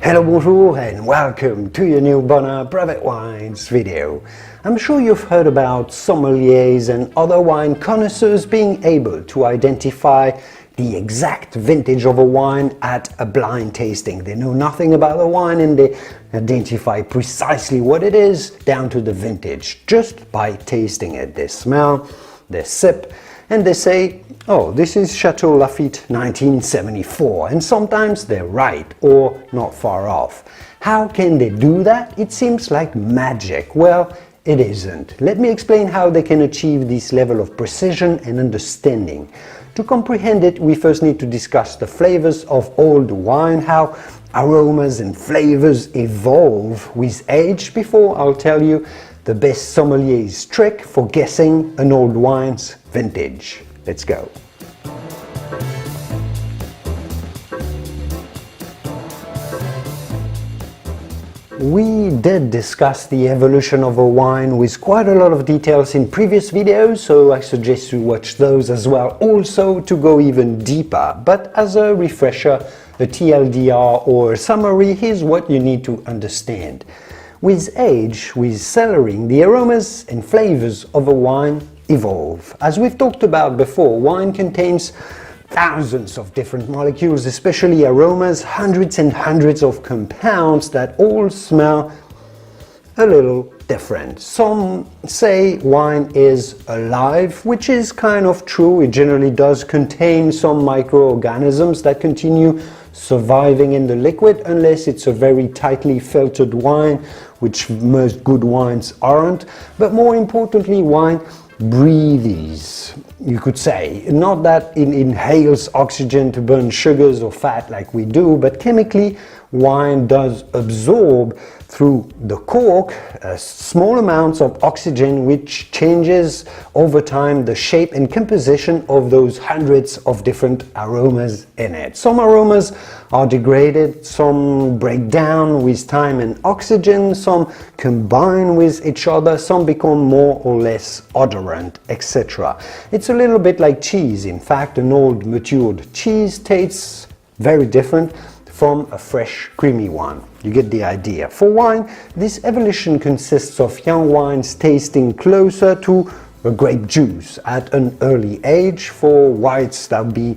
Hello, bonjour, and welcome to your new Bonheur Private Wines video. I'm sure you've heard about sommeliers and other wine connoisseurs being able to identify the exact vintage of a wine at a blind tasting. They know nothing about the wine and they identify precisely what it is down to the vintage just by tasting it. They smell, they sip, and they say, oh, this is Chateau Lafite 1974, and sometimes they're right or not far off. How can they do that? It seems like magic. Well, it isn't. Let me explain how they can achieve this level of precision and understanding. To comprehend it, we first need to discuss the flavors of old wine, how aromas and flavors evolve with age, before I'll tell you the best sommelier's trick for guessing an old wine's vintage. Let's go. We did discuss the evolution of a wine with quite a lot of details in previous videos, so I suggest you watch those as well, also to go even deeper. But as a refresher, a TLDR or a summary, here's what you need to understand. With age, with cellaring, the aromas and flavors of a wine evolve. As we've talked about before, wine contains thousands of different molecules, especially aromas, hundreds and hundreds of compounds that all smell a little different. Some say wine is alive, which is kind of true. It generally does contain some microorganisms that continue surviving in the liquid, unless it's a very tightly filtered wine, which most good wines aren't. But more importantly, wine breathes, you could say. Not that it inhales oxygen to burn sugars or fat like we do, but chemically wine does absorb through the cork small amounts of oxygen, which changes over time the shape and composition of those hundreds of different aromas in it. Some aromas are degraded, some break down with time and oxygen, some combine with each other, some become more or less odorant, etc. It's a little bit like cheese. In fact, an old matured cheese tastes very different from a fresh creamy one. You get the idea. For wine, this evolution consists of young wines tasting closer to a grape juice at an early age. For whites, that would be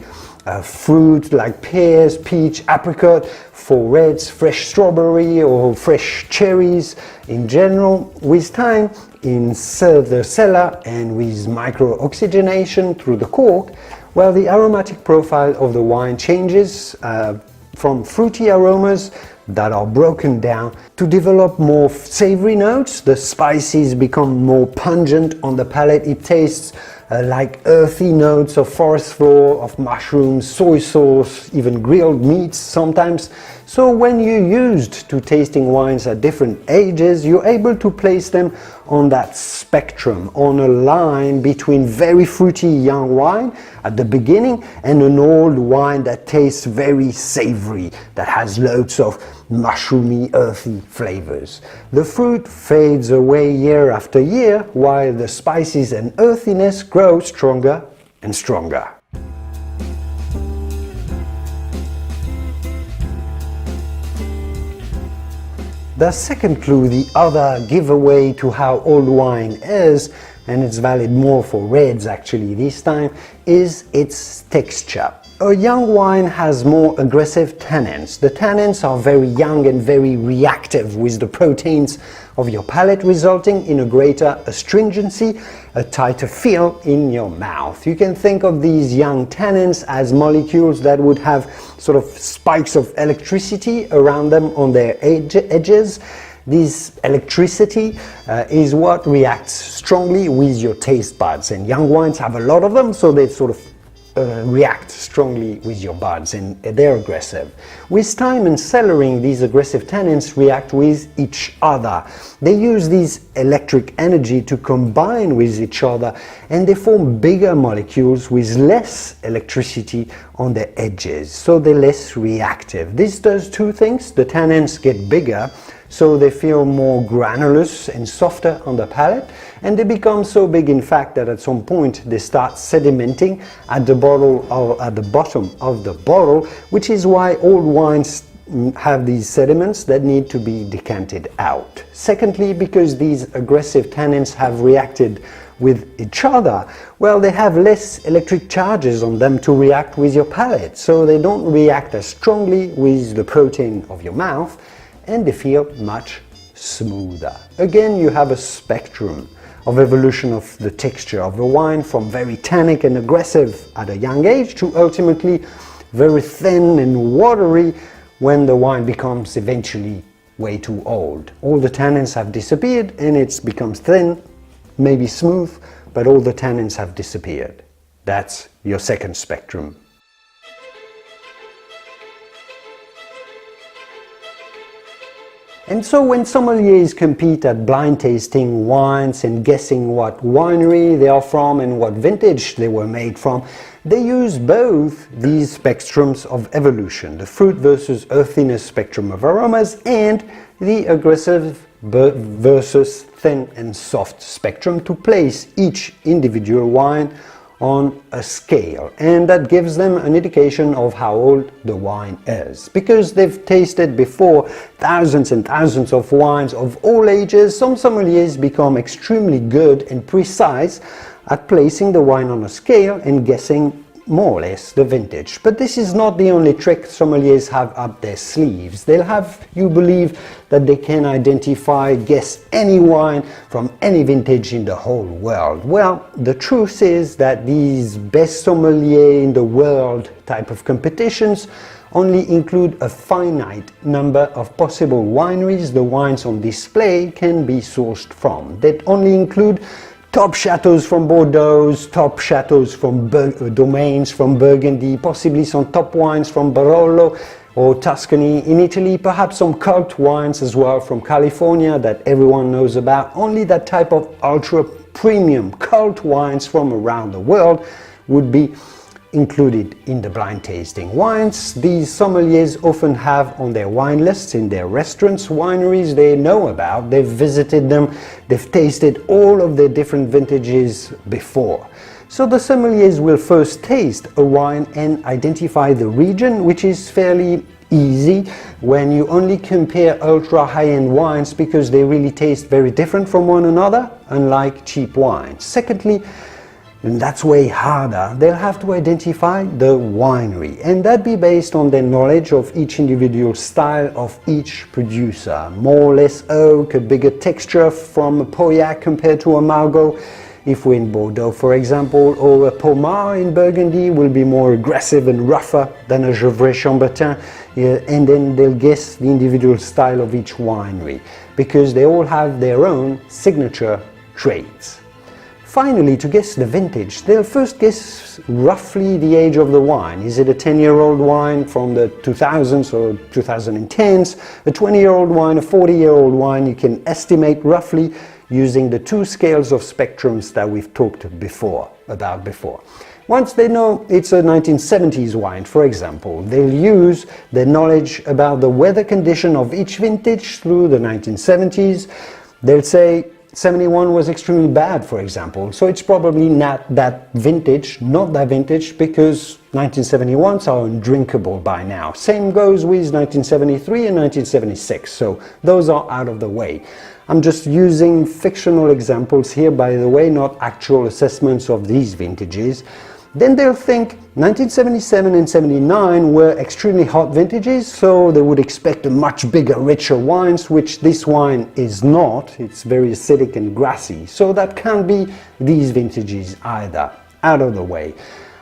fruit like pears, peach, apricot. For reds, fresh strawberry or fresh cherries. In general, with time, in the cellar and with micro-oxygenation through the cork, well, the aromatic profile of the wine changes from fruity aromas that are broken down to develop more savory notes. The spices become more pungent on the palate. It tastes like earthy notes of forest floor, of mushrooms, soy sauce, even grilled meats sometimes. So when you're used to tasting wines at different ages, you're able to place them on that spectrum, on a line between very fruity young wine at the beginning and an old wine that tastes very savory, that has loads of mushroomy, earthy flavors. The fruit fades away year after year, while the spices and earthiness grow stronger and stronger. The second clue, the other giveaway to how old wine is, and it's valid more for reds actually this time, is its texture. A young wine has more aggressive tannins. The tannins are very young and very reactive with the proteins of your palate, resulting in a greater astringency, a tighter feel in your mouth. You can think of these young tannins as molecules that would have sort of spikes of electricity around them on their edges. This electricity is what reacts strongly with your taste buds, and young wines have a lot of them, so they sort of react strongly with your buds, and they're aggressive. With time and cellaring, these aggressive tannins react with each other. They use this electric energy to combine with each other, and they form bigger molecules with less electricity on their edges, so they're less reactive. This does two things. The tannins get bigger, so they feel more granulous and softer on the palate, and they become so big, in fact, that at some point they start sedimenting at the bottle or at the bottom of the bottle, which is why old wines have these sediments that need to be decanted out. Secondly, because these aggressive tannins have reacted with each other, well, they have less electric charges on them to react with your palate, so they don't react as strongly with the protein of your mouth, and they feel much smoother. Again, you have a spectrum of evolution of the texture of the wine, from very tannic and aggressive at a young age to ultimately very thin and watery when the wine becomes eventually way too old. All the tannins have disappeared and it becomes thin, maybe smooth, but all the tannins have disappeared. That's your second spectrum. And so when sommeliers compete at blind tasting wines and guessing what winery they are from and what vintage they were made from, they use both these spectrums of evolution, the fruit versus earthiness spectrum of aromas and the aggressive versus thin and soft spectrum, to place each individual wine on a scale, and that gives them an indication of how old the wine is. Because they've tasted before thousands and thousands of wines of all ages, some sommeliers become extremely good and precise at placing the wine on a scale and guessing more or less the vintage. But this is not the only trick sommeliers have up their sleeves. They'll have you believe that they can identify, guess any wine from any vintage in the whole world. Well, the truth is that these best sommelier in the world type of competitions only include a finite number of possible wineries the wines on display can be sourced from. They only include top chateaux from Bordeaux, top chateaux from domains from Burgundy, possibly some top wines from Barolo or Tuscany in Italy, perhaps some cult wines as well from California that everyone knows about. Only that type of ultra premium cult wines from around the world would be included in the blind tasting. Wines these sommeliers often have on their wine lists in their restaurants, wineries they know about, they've visited them, they've tasted all of their different vintages before. So the sommeliers will first taste a wine and identify the region, which is fairly easy when you only compare ultra high-end wines, because they really taste very different from one another, unlike cheap wines. Secondly, and that's way harder, they'll have to identify the winery, and that be based on their knowledge of each individual style of each producer. More or less oak, a bigger texture from a Pauillac compared to a Margaux, if we're in Bordeaux for example, or a Pommard in Burgundy will be more aggressive and rougher than a Gevrey Chambertin, and then they'll guess the individual style of each winery, because they all have their own signature traits. Finally, to guess the vintage, they'll first guess roughly the age of the wine. Is it a 10-year-old wine from the 2000s or 2010s, a 20-year-old wine, a 40-year-old wine? You can estimate roughly using the two scales of spectrums that we've talked about before. Once they know it's a 1970s wine, for example, they'll use their knowledge about the weather condition of each vintage through the 1970s. They'll say 71 was extremely bad, for example, so it's probably not that vintage, because 1971s are undrinkable by now. Same goes with 1973 and 1976, so those are out of the way. I'm just using fictional examples here, by the way, not actual assessments of these vintages. Then they'll think 1977 and 79 were extremely hot vintages, so they would expect a much bigger, richer wines, which this wine is not. It's very acidic and grassy, so that can't be these vintages either. Out of the way.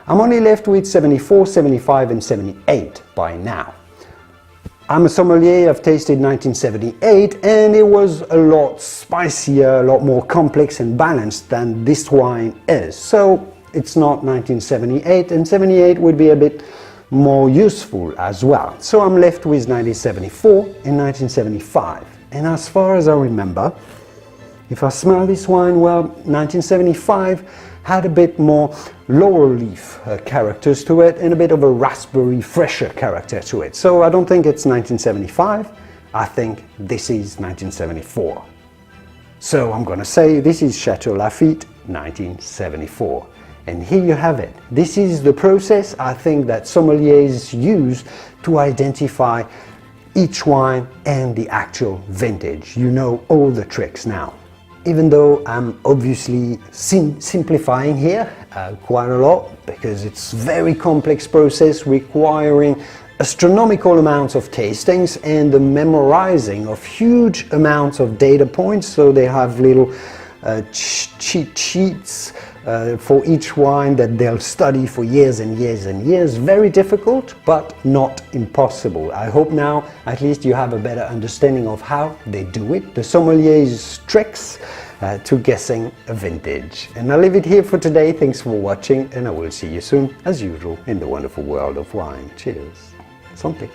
I'm only left with 74, 75 and 78 by now. I'm a sommelier, I've tasted 1978, and it was a lot spicier, a lot more complex and balanced than this wine is. So it's not 1978, and 78 would be a bit more useful as well. So I'm left with 1974 and 1975. And as far as I remember, if I smell this wine, well, 1975 had a bit more laurel leaf characters to it and a bit of a raspberry fresher character to it. So I don't think it's 1975, I think this is 1974. So I'm gonna say this is Chateau Lafite 1974. And here you have it. This is the process I think that sommeliers use to identify each wine and the actual vintage. You know all the tricks now. Even though I'm obviously simplifying here quite a lot, because it's a very complex process requiring astronomical amounts of tastings and the memorizing of huge amounts of data points, so they have little cheat sheets for each wine that they'll study for years and years and years. Very difficult, but not impossible. I hope now at least you have a better understanding of how they do it, the sommelier's tricks to guessing a vintage. And I'll leave it here for today. Thanks for watching, and I will see you soon, as usual, in the wonderful world of wine. Cheers. Santé.